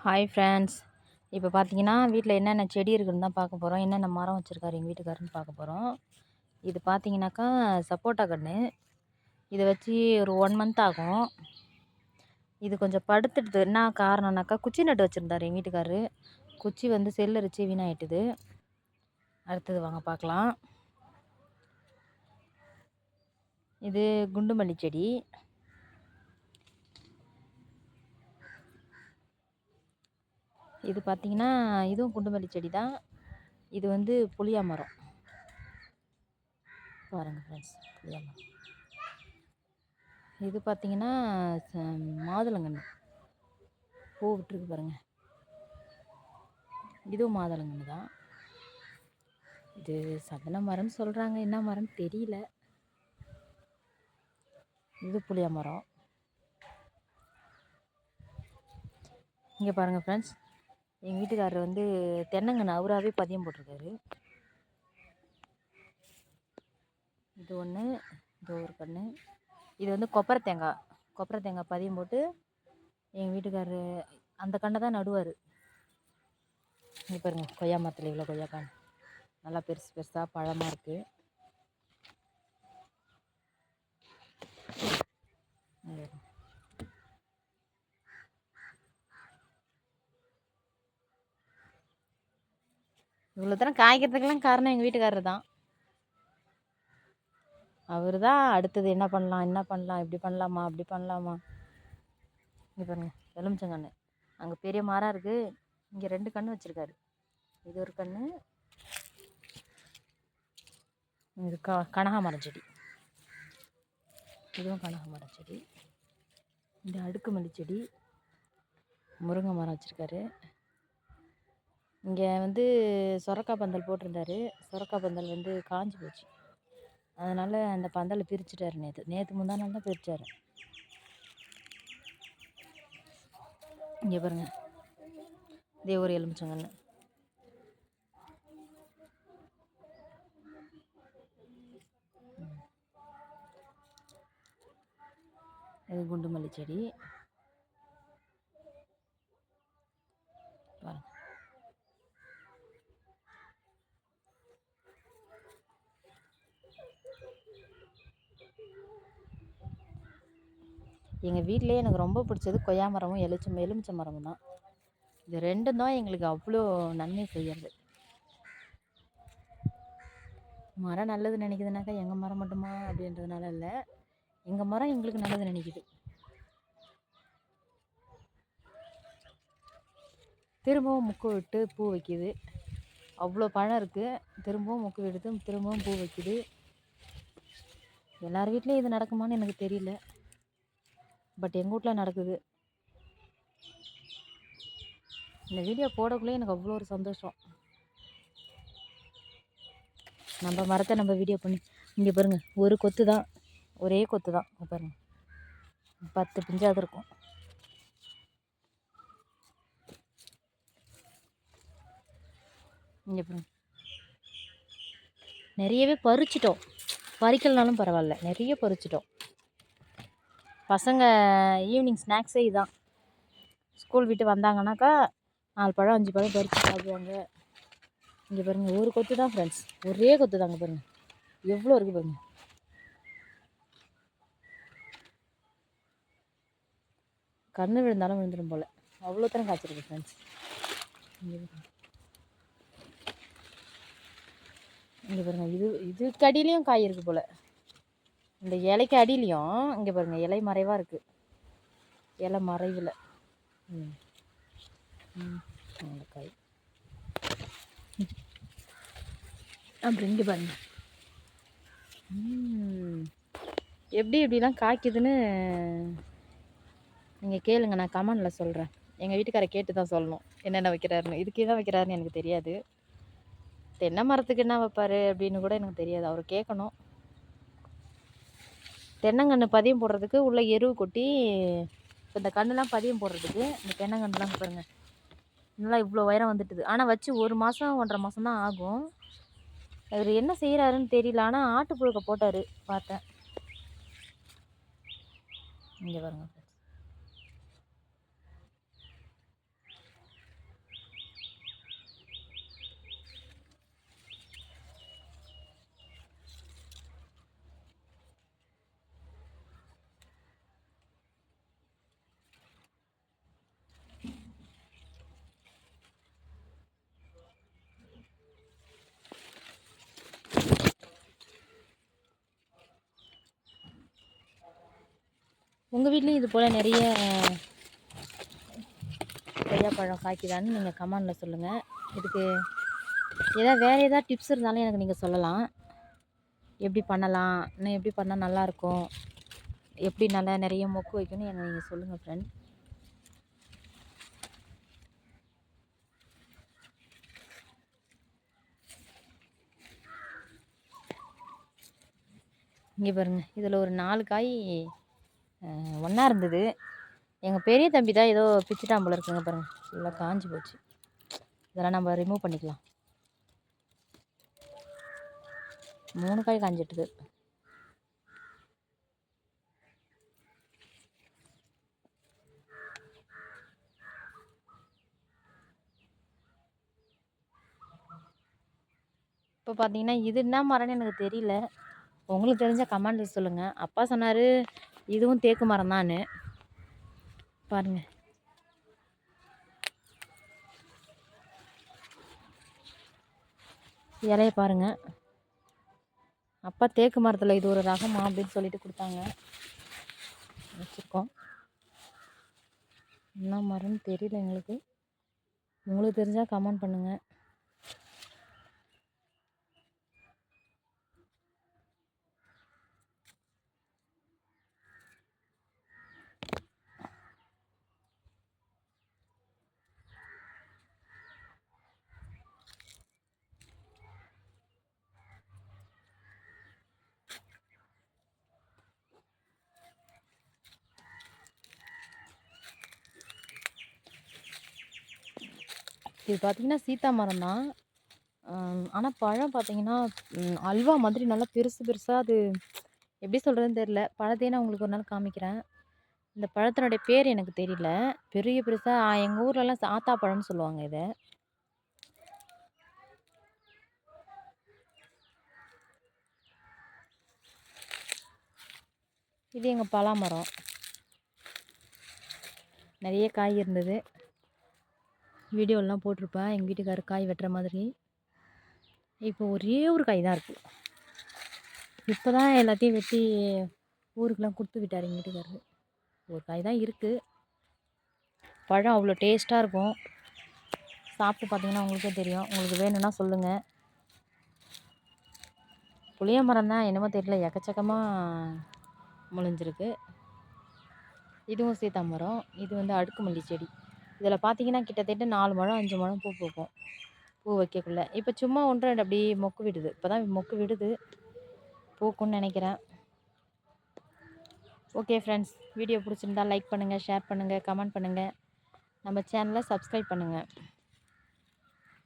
Hi friends. இப்போ பார்த்தீங்கன்னா வீட்டில் என்னென்ன செடி இருக்குதுன்னு தான் பார்க்க போகிறோம். என்னென்ன மரம் வச்சுருக்காரு எங்கள் வீட்டுக்காரன்னு பார்க்க போகிறோம். இது பார்த்தீங்கன்னாக்கா சப்போட்டா கன்று. இதை வச்சு ஒரு 1 மந்த் ஆகும். இது கொஞ்சம் படுத்துடுது. என்ன காரணம்னாக்கா குச்சி நட்டு வச்சுருந்தார் எங்கள் வீட்டுக்காரரு. குச்சி வந்து செல்லரிச்சு வீணாயிட்டுது. அடுத்தது வாங்க பார்க்கலாம். இது குண்டு மல்லி செடி. இது பார்த்தீங்கன்னா இதுவும் குண்டு மல்லி செடி தான். இது வந்து புளியா மரம். பாருங்கள் ஃப்ரெண்ட்ஸ், புளியா மரம். இது பார்த்தீங்கன்னா மாதுளங்கன்று பூ விட்டுருக்கு பாருங்கள். இதுவும் மாதுளங்கன்று தான். இது சந்தன மரம்னு சொல்கிறாங்க, என்ன மரம்னு தெரியல. இது புளிய மரம். இங்கே பாருங்கள் ஃப்ரெண்ட்ஸ், எங்கள் வீட்டுக்காரர் வந்து தென்னங்கன்று அவராகவே பதியம் போட்டிருக்காரு. இது ஒன்று, இது ஒரு கன்று. இது வந்து கொப்பரை தேங்காய் பதியம் போட்டு எங்கள் வீட்டுக்காரரு அந்த கண்ணை தான் நடுவார். இங்கே பாருங்கள், கொய்யா மரத்தில் இவ்வளோ கொய்யாக்காய் நல்லா பெருசு பெருசாக பழமாக இருக்குது. இவ்வளோ தரம் காய்க்கிறதுக்கெல்லாம் காரணம் எங்கள் வீட்டுக்காரர் தான். அவர் தான் அடுத்தது என்ன பண்ணலாம், இப்படி பண்ணலாமா, அப்படி பண்ணலாமா. இங்கே பாருங்கள், எலுமிச்சங்கன்று. அங்கே பெரிய மரம் இருக்குது. இங்கே 2 கன்று வச்சுருக்காரு. இது ஒரு கன்று, இது கனகாமரம் செடி. இதுவும் கனகாமரம் செடி. இந்த அடுக்குமல்லி செடி, முருங்கை மரம் வச்சுருக்காரு. இங்கே வந்து சொரக்காய் பந்தல் போட்டிருந்தாரு. சொரக்காய் பந்தல் வந்து காஞ்சி போச்சு. அதனால் அந்த பந்தலை பிரிச்சுட்டார். நேற்று முந்தா நாள் தான் பிரித்தார். இங்கே பாருங்கள், இதே ஒரு எலுமிச்சங்கன்று. இது குண்டு மல்லி செடி. பாருங்க, எங்கள் வீட்டிலே எனக்கு ரொம்ப பிடிச்சது கொய்யா மரமும் எலுமிச்சை மரமும் தான். இது 2 தான் எங்களுக்கு அவ்வளோ நன்மை செய்கிறது. மரம் நல்லது நினைக்குதுனாக்கா எங்கள் மரம் மட்டுமா அப்படின்றதுனால இல்லை, எங்கள் மரம் எங்களுக்கு நல்லது நினைக்குது. திரும்பவும் முக்கு விட்டு பூ வைக்கிது. அவ்வளோ பழம் இருக்குது. திரும்பவும் முக்கு விடுத்து திரும்பவும் பூ வைக்கிது. எல்லார் வீட்லேயும் இது நடக்குமான்னு எனக்கு தெரியல, பட் எங்கள் வீட்டில் நடக்குது. இந்த வீடியோ போடக்குள்ளே எனக்கு அவ்வளோ ஒரு சந்தோஷம். நம்ம மரத்தை நம்ம வீடியோ பண்ணி. இங்கே பாருங்கள், ஒரு கொத்து தான், ஒரே கொத்து தான். பாருங்கள், 10 பிஞ்சாவது இருக்கும். இங்கே பாருங்க, நிறையவே பறிச்சிட்டோம். பறிக்கலனாலும் பரவாயில்ல, நிறைய பறிச்சிட்டோம். பசங்க ஈவினிங் ஸ்நாக்ஸே இதுதான். ஸ்கூல் விட்டு வந்தாங்கன்னாக்கா 4 பழம் 5 பழம் பறித்து சாப்பிடுவாங்க. இங்கே பாருங்கள், ஒரு கொத்து தான் ஃப்ரெண்ட்ஸ், ஒரே கொத்து தாங்க. பாருங்கள் எவ்வளோ இருக்குது பாருங்கள். கண்ணு விழுந்தாலும் விழுந்துடும் போல், அவ்வளோ தரம் காய்ச்சிருக்கு ஃப்ரெண்ட்ஸ். இங்கே பாருங்கள், இதுக்கு அடியிலையும் காய் இருக்குது போல். இந்த இலைக்கு அடியிலையும் இங்கே பாருங்கள், இலை மறைவாக இருக்குது. இலை மறைவில் அந்த காய். அப்படி இங்கே பாருங்க, எப்படிலாம் காய்க்குதுன்னு நீங்கள் கேளுங்க, நான் கமெண்டில் சொல்கிறேன். எங்கள் வீட்டுக்காரை கேட்டு தான் சொல்லணும் என்னென்ன வைக்கிறாருன்னு. இதுக்கு என்ன வைக்கிறாருன்னு எனக்கு தெரியாது. தென்னை மரத்துக்கு என்ன வைப்பார் அப்படின்னு கூட எனக்கு தெரியாது, அவர் கேட்கணும். தென்னங்கன்று பதியம் போடுறதுக்கு உள்ள எருவு கொட்டி இப்போ இந்த கண்ணுலாம் பதியம் போடுறதுக்கு இந்த தென்னங்கன்றுலாம் பாருங்கள், நல்லா இவ்வளோ உயரம் வந்துட்டுது. ஆனால் வச்சு 1 மாதம் 1.5 மாதம் தான் ஆகும். அவர் என்ன செய்கிறாருன்னு தெரியல. ஆனால் ஆட்டு புழுக்க போட்டார் பார்த்தேன். இங்கே பாருங்க, உங்கள் வீட்லேயும் இது போல் நிறைய கொய்யாப்பழம் காய்க்குதான்னு நீங்கள் கமெண்டில் சொல்லுங்கள். இதுக்கு வேறு ஏதாவது டிப்ஸ் இருந்தாலும் எனக்கு நீங்கள் சொல்லலாம். எப்படி பண்ணலாம், இன்னும் எப்படி பண்ணால் நல்லாயிருக்கும், எப்படி நல்லா நிறைய மொக்கு வைக்கணும்னு எனக்கு நீங்கள் சொல்லுங்கள் ஃப்ரெண்ட். இங்கே பாருங்கள், இதில் ஒரு 4 காய் ஒன்றா இருந்தது. எங்கள் பெரிய தம்பி தான் ஏதோ பிச்சுட்டான் போல இருக்குங்க. பாருங்கள், ஃபுல்லாக காஞ்சி போச்சு. இதெல்லாம் நம்ம ரிமூவ் பண்ணிக்கலாம். 3 காய் காஞ்சிட்டுது. இப்போ பார்த்தீங்கன்னா இது என்ன மரம்னு எனக்கு தெரியல. உங்களுக்கு தெரிஞ்ச கமெண்டில் சொல்லுங்கள். அப்பா சொன்னார் இதுவும் தேக்கு மரம் தான். பாருங்கள், இலையை பாருங்கள். அப்பா தேக்கு மரத்தில் இது ஒரு ரகமா அப்படின்னு சொல்லிட்டு கொடுத்தாங்க, வச்சுருக்கோம். என்ன மரம்னு தெரியல எங்களுக்கு. உங்களுக்கு தெரிஞ்சால் கமெண்ட் பண்ணுங்கள். இது பார்த்திங்கன்னா சீத்தா மரம் தான். ஆனால் பழம் பார்த்திங்கன்னா அல்வா மாதிரி நல்லா பெருசு பெருசாக. அது எப்படி சொல்கிறதுன்னு தெரில. பழத்தையே நான் உங்களுக்கு ஒரு நாள் காமிக்கிறேன். இந்த பழத்தினுடைய பேர் எனக்கு தெரியல. பெரிய பெருசாக எங்கள் ஊர்லலாம் ஆத்தா பழம்னு சொல்லுவாங்க இதை. இது எங்கள் பலாமரம். நிறைய காய் இருந்தது. வீடியோலாம் போட்டிருப்பேன் எங்கள் வீட்டுக்காரர் காய் வெட்டுற மாதிரி. இப்போ ஒரே ஒரு காய் தான் இருக்குது. இப்போ தான் எல்லாத்தையும் வெட்டி ஊருக்கெலாம் கொடுத்து விட்டார் எங்கள் வீட்டுக்காரர். ஒரு காய் தான் இருக்குது. பழம் அவ்வளோ டேஸ்ட்டாக இருக்கும். சாப்பிட்டு பார்த்தீங்கன்னா உங்களுக்கே தெரியும். உங்களுக்கு வேணும்னா சொல்லுங்கள். புளிய மரம் தான் என்னமோ தெரியல, எக்கச்சக்கமாக முளைஞ்சிருக்கு. இதுவும் சீத்தா மரம். இது வந்து அடுக்குமல்லி செடி. இதில் பார்த்தீங்கன்னா கிட்டத்தட்ட 4 முழம் 5 முழம் பூ பூக்கும், பூ வைக்கக்குள்ள. இப்போ சும்மா 1 2 அப்படி மொக்கு விடுது. இப்போ தான் மொக்கு விடுது, பூக்கும்னு நினைக்கிறேன். ஓகே ஃப்ரெண்ட்ஸ், வீடியோ பிடிச்சிருந்தா லைக் பண்ணுங்கள், ஷேர் பண்ணுங்கள், கமெண்ட் பண்ணுங்கள். நம்ம சேனலை சப்ஸ்கிரைப் பண்ணுங்கள்.